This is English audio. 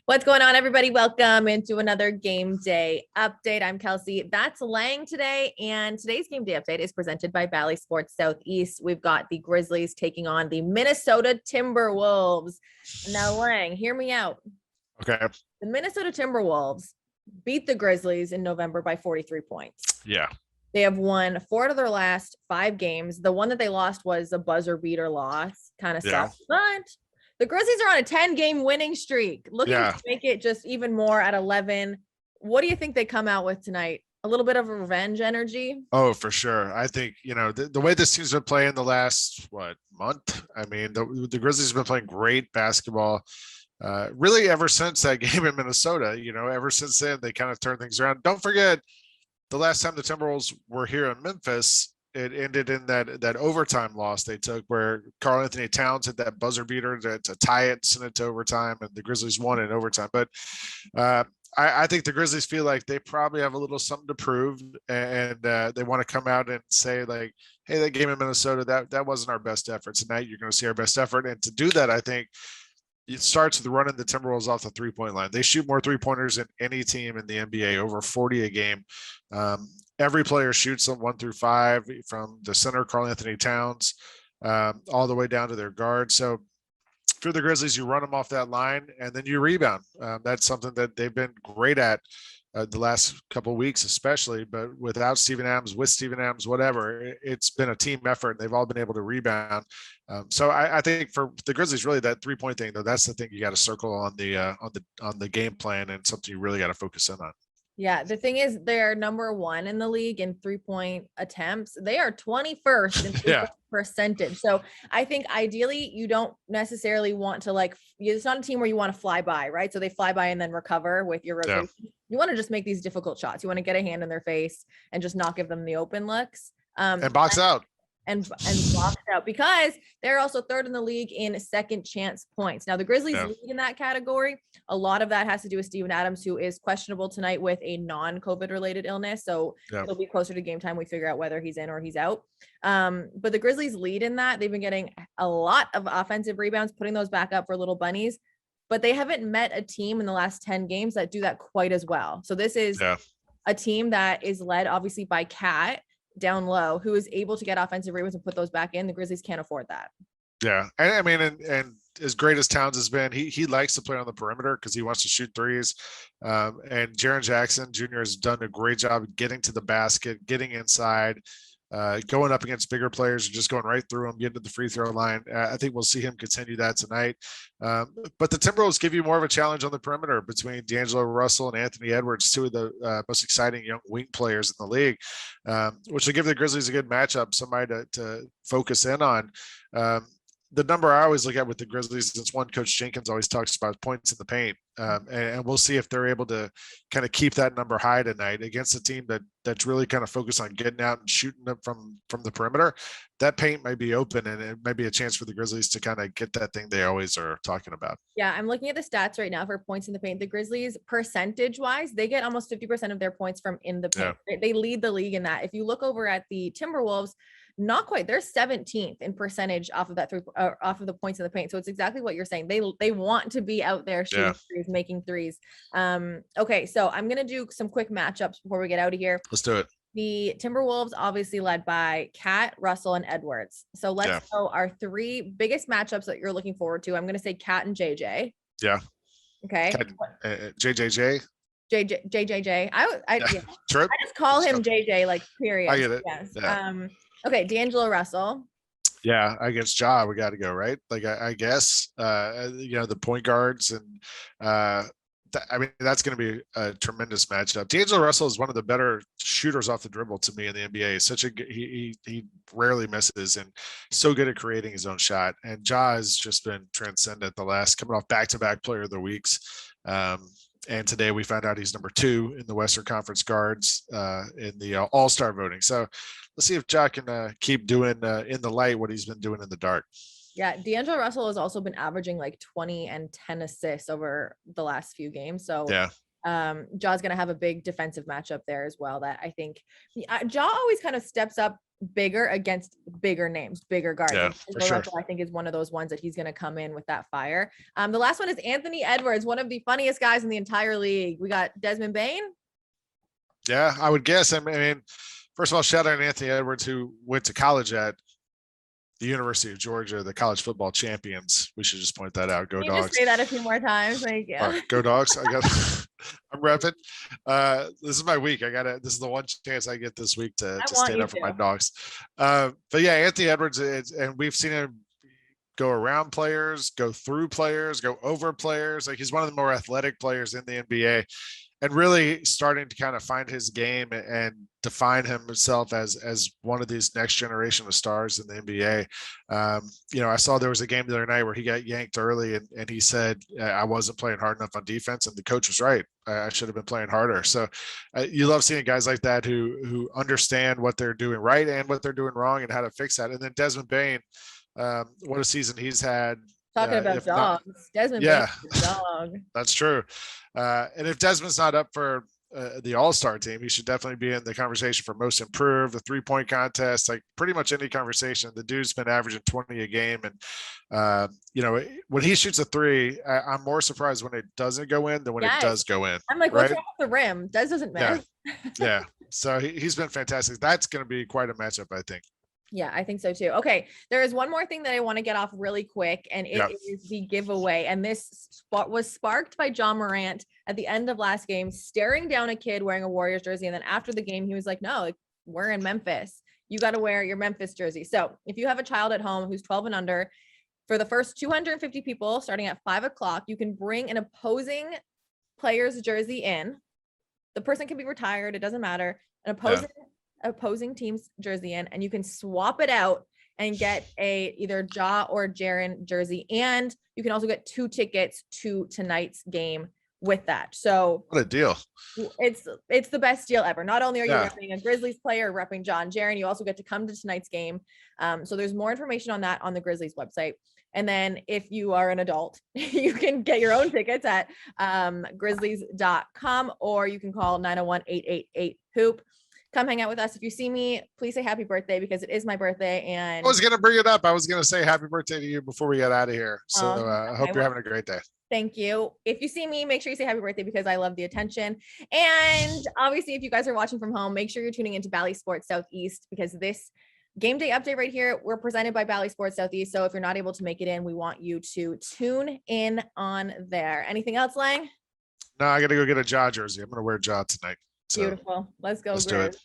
What's going on, everybody? Welcome into another game day update. I'm Kelcey. That's Lang today. And today's game day update is presented by Valley Sports Southeast. We've got the Grizzlies taking on the Minnesota Timberwolves. Now, Lang, hear me out. Okay. The Minnesota Timberwolves beat the Grizzlies in November by 43 points. Yeah. They have won 4 out of their last 5 games. The one that they lost was a buzzer beater loss. Kind of sucks. But the Grizzlies are on a 10-game winning streak, looking to make it just even more at 11. What do you think they come out with tonight? A little bit of revenge energy? Oh, for sure. I think, the way this team's been playing the last, month? I mean, the Grizzlies have been playing great basketball really ever since that game in Minnesota. Ever since then, they kind of turned things around. Don't forget, the last time the Timberwolves were here in Memphis, it ended in that overtime loss they took where Karl-Anthony Towns hit that buzzer beater to tie it, send it to overtime, and the Grizzlies won in overtime. But I think the Grizzlies feel like they probably have a little something to prove, and they want to come out and say, like, hey, that game in Minnesota, that wasn't our best effort. Tonight, you're going to see our best effort. And to do that, I think it starts with running the Timberwolves off the three-point line. They shoot more three-pointers than any team in the NBA, over 40 a game. Every player shoots them 1 through 5, from the center, Karl-Anthony Towns, all the way down to their guard. So for the Grizzlies, you run them off that line and then you rebound. That's something that they've been great at the last couple of weeks, especially. But without Steven Adams, with Steven Adams, whatever, it's been a team effort, and they've all been able to rebound. So I think for the Grizzlies, really that 3-point thing, though, that's the thing you got to circle on the game plan, and something you really got to focus in on. Yeah, the thing is, they're number 1 in the league in 3-point attempts. They are 21st in 3-point percentage. So I think ideally you don't necessarily want to it's not a team where you want to fly by, right? So they fly by and then recover with your rotation. Yeah. You want to just make these difficult shots. You want to get a hand in their face and just not give them the open looks. And box out. And boxed out, because they're also 3rd in the league in second chance points. Now the Grizzlies lead in that category. A lot of that has to do with Steven Adams, who is questionable tonight with a non-COVID related illness. So it'll be closer to game time. We figure out whether he's in or he's out. But the Grizzlies lead in that. They've been getting a lot of offensive rebounds, putting those back up for little bunnies, but they haven't met a team in the last 10 games that do that quite as well. So this is a team that is led obviously by Cat down low, who is able to get offensive rebounds and put those back in. The Grizzlies can't afford that. Yeah. I mean, and as great as Towns has been, he likes to play on the perimeter because he wants to shoot threes. And Jaren Jackson Jr. has done a great job getting to the basket, getting inside, going up against bigger players, and just going right through them, getting to the free throw line. I think we'll see him continue that tonight. But the Timberwolves give you more of a challenge on the perimeter between D'Angelo Russell and Anthony Edwards, 2 of the most exciting young wing players in the league, which will give the Grizzlies a good matchup, somebody to focus in on. The number I always look at with the Grizzlies, since one, Coach Jenkins always talks about points in the paint. And we'll see if they're able to kind of keep that number high tonight against a team that's really kind of focused on getting out and shooting them from the perimeter. That paint might be open, and it might be a chance for the Grizzlies to kind of get that thing they always are talking about. Yeah, I'm looking at the stats right now for points in the paint. The Grizzlies, percentage-wise, they get almost 50% of their points from in the paint. Yeah. They lead the league in that. If you look over at the Timberwolves, not quite. They're 17th in percentage off of that off of the points in the paint. So it's exactly what you're saying. They want to be out there shooting threes, making threes. Okay, so I'm gonna do some quick matchups before we get out of here. Let's do it. The Timberwolves obviously led by Cat, Russell, and Edwards. So let's go our 3 biggest matchups that you're looking forward to. I'm gonna say Cat and JJ. Yeah. Okay. JJJ. JJJ. I Trip. I just call him JJ, like, period. I get it. Yes. Yeah. Okay, D'Angelo Russell. Yeah, against Ja, we got to go, right? Like, I guess, the point guards, and I mean, that's going to be a tremendous matchup. D'Angelo Russell is one of the better shooters off the dribble to me in the NBA. He rarely misses, and so good at creating his own shot. And Ja has just been transcendent coming off back-to-back player of the weeks. And today we found out he's number 2 in the Western Conference guards in the All-Star voting. So let's see if Ja can keep doing in the light what he's been doing in the dark. Yeah, D'Angelo Russell has also been averaging like 20 and 10 assists over the last few games. So Ja's going to have a big defensive matchup there as well. That I think Ja always kind of steps up bigger against bigger names, bigger guards. Yeah, for sure. I think is one of those ones that he's going to come in with that fire. The last one is Anthony Edwards, one of the funniest guys in the entire league. We got Desmond Bane. Yeah, I would guess. I mean, first of all, shout out to Anthony Edwards, who went to college at the University of Georgia, the college football champions. We should just point that out. Go Can you Dogs. just say that a few more times? Thank you. Go Dogs. I'm repping. This is my week. This is the one chance I get this week to stand up for my Dogs. But yeah, Anthony Edwards, and we've seen him go around players, go through players, go over players. Like, he's one of the more athletic players in the NBA, and really starting to kind of find his game and define himself as one of these next generation of stars in the NBA. I saw there was a game the other night where he got yanked early, and he said, I wasn't playing hard enough on defense, and the coach was right. I should have been playing harder. So you love seeing guys like that who understand what they're doing right and what they're doing wrong and how to fix that. And then Desmond Bane, what a season he's had. Talking about dogs. Desmond Bane is a dog. That's true. And if Desmond's not up for the All-Star team, he should definitely be in the conversation for most improved, the 3-point contest, like pretty much any conversation. The dude's been averaging 20 a game. And, when he shoots a three, I'm more surprised when it doesn't go in than when it does go in. I'm like, what's wrong with the rim? Des doesn't miss. Yeah. So he's been fantastic. That's going to be quite a matchup, I think. Yeah, I think so too. Okay, there is one more thing that I want to get off really quick, and it is the giveaway. And this was sparked by John Morant at the end of last game, staring down a kid wearing a Warriors jersey. And then after the game, he was like, no, we're in Memphis. You got to wear your Memphis jersey. So if you have a child at home who's 12 and under, for the first 250 people starting at 5:00, you can bring an opposing player's jersey in. The person can be retired. It doesn't matter. An opposing team's jersey in, and you can swap it out and get either Ja or Jaren jersey. And you can also get 2 tickets to tonight's game with that. So what a deal. It's the best deal ever. Not only are you repping a Grizzlies player, repping Ja and Jaren, you also get to come to tonight's game. So there's more information on that on the Grizzlies website. And then if you are an adult, you can get your own tickets at grizzlies.com, or you can call 901-888-HOOP. Come hang out with us. If you see me, please say happy birthday, because it is my birthday. And I was going to bring it up. I was going to say happy birthday to you before we get out of here. So I hope you're having a great day. Thank you. If you see me, make sure you say happy birthday, because I love the attention. And obviously, if you guys are watching from home, make sure you're tuning into Bally Sports Southeast, because this game day update right here, we're presented by Bally Sports Southeast. So if you're not able to make it in, we want you to tune in on there. Anything else, Lang? No, I got to go get a Ja jersey. I'm going to wear Ja tonight. So beautiful. Let's go. Let's do it.